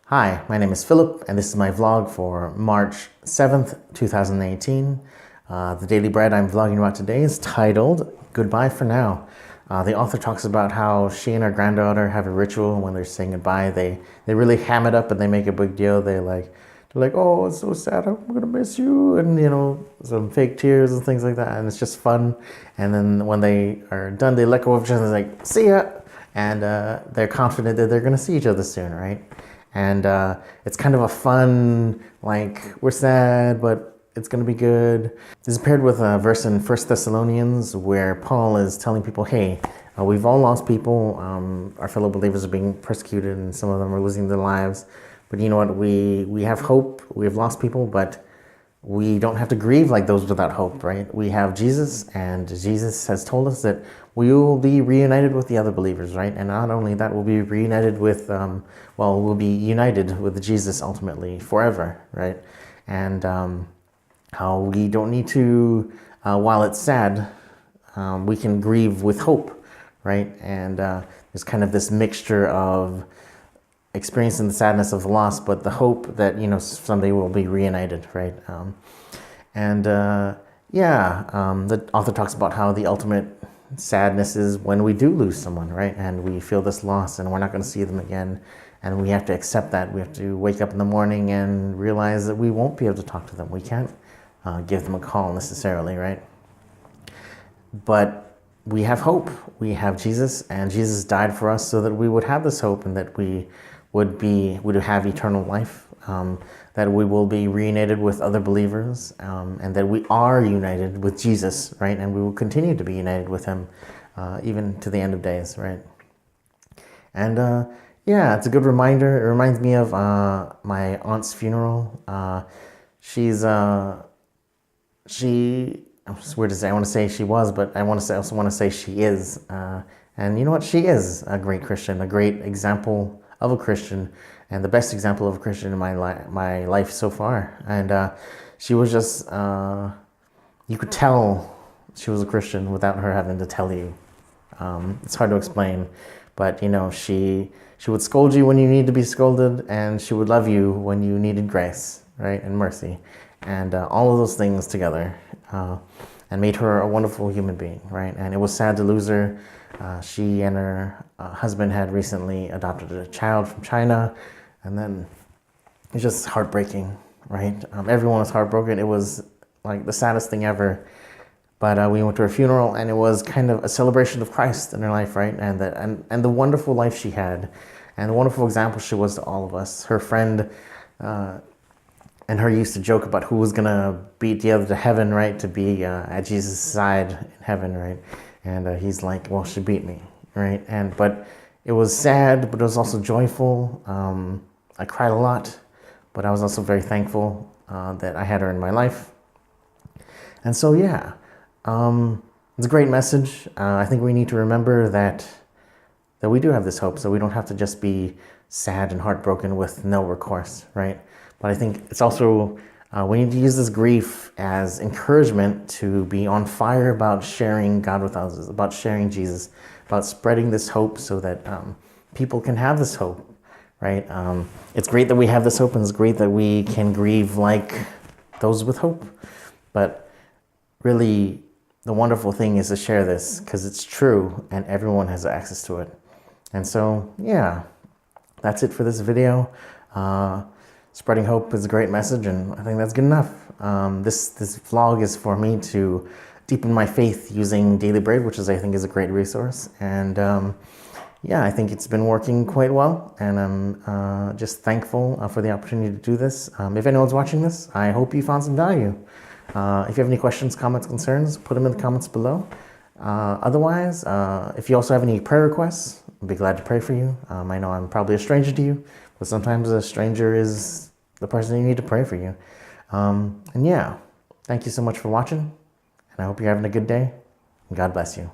Hi, my name is Philip, and this is my vlog for March 7th, 2018. The daily bread I'm vlogging about today is titled Goodbye for Now. The author talks about how she and her granddaughter have a ritual when they're saying goodbye. They really ham it up and they make a big deal. They're like, oh, it's so sad, I'm gonna miss you, and some fake tears and things like that, and it's just fun. And then when they are done, they let go of each other, like, see ya, and they're confident that they're gonna see each other soon, right? And it's kind of a fun, like, we're sad, but it's going to be good. This is paired with a verse in 1 Thessalonians where Paul is telling people, hey, we've all lost people. Our fellow believers are being persecuted and some of them are losing their lives. But you know what? We have hope. We have lost people, but we don't have to grieve like those without hope, right? We have Jesus, and Jesus has told us that we will be reunited with the other believers, right? And not only that, we'll be reunited with, we'll be united with Jesus ultimately forever, right? And how we don't need to, while it's sad, we can grieve with hope, right? And there's kind of this mixture of experiencing the sadness of the loss, but the hope that, someday we'll be reunited, right? The author talks about how the ultimate sadness is when we do lose someone, right? And we feel this loss and we're not going to see them again. And we have to accept that. We have to wake up in the morning and realize that we won't be able to talk to them. We can't give them a call necessarily, right? But we have hope. We have Jesus, and Jesus died for us so that we would have this hope and that we would have eternal life, that we will be reunited with other believers, and that we are united with Jesus, right? And we will continue to be united with him even to the end of days, right? And it's a good reminder. It reminds me of my aunt's funeral. It's weird to say, I want to say she was, but I also want to say she is. And you know what? She is a great Christian, a great example of a Christian, and the best example of a Christian in my life so far. And she was just, you could tell she was a Christian without her having to tell you. It's hard to explain, but she would scold you when you needed to be scolded, and she would love you when you needed grace, right, and mercy, and all of those things together, and made her a wonderful human being, right? And it was sad to lose her. She and her husband had recently adopted a child from China, and then it's just heartbreaking, right? Everyone was heartbroken. It was like the saddest thing ever. But we went to her funeral, and it was kind of a celebration of Christ in her life, right? And the wonderful life she had, and the wonderful example she was to all of us. Her friend and her used to joke about who was gonna beat the other to heaven, right? To be at Jesus' side in heaven, right? And he's like, well, she beat me, right? But it was sad, but it was also joyful. I cried a lot, but I was also very thankful that I had her in my life. And so, it's a great message. I think we need to remember that we do have this hope, so we don't have to just be sad and heartbroken with no recourse, right? But I think it's also, we need to use this grief as encouragement to be on fire about sharing God with others, about sharing Jesus, about spreading this hope so that people can have this hope, right? It's great that we have this hope, and it's great that we can grieve like those with hope. But really, the wonderful thing is to share this because it's true and everyone has access to it. And so, that's it for this video. Spreading hope is a great message, and I think that's good enough. This vlog is for me to deepen my faith using Daily Bread, which I think is a great resource. And I think it's been working quite well, and I'm just thankful for the opportunity to do this. If anyone's watching this, I hope you found some value. If you have any questions, comments, concerns, put them in the comments below. Otherwise, if you also have any prayer requests, I'd be glad to pray for you. I know I'm probably a stranger to you, but sometimes a stranger is the person you need to pray for you. Thank you so much for watching, and I hope you're having a good day, and God bless you.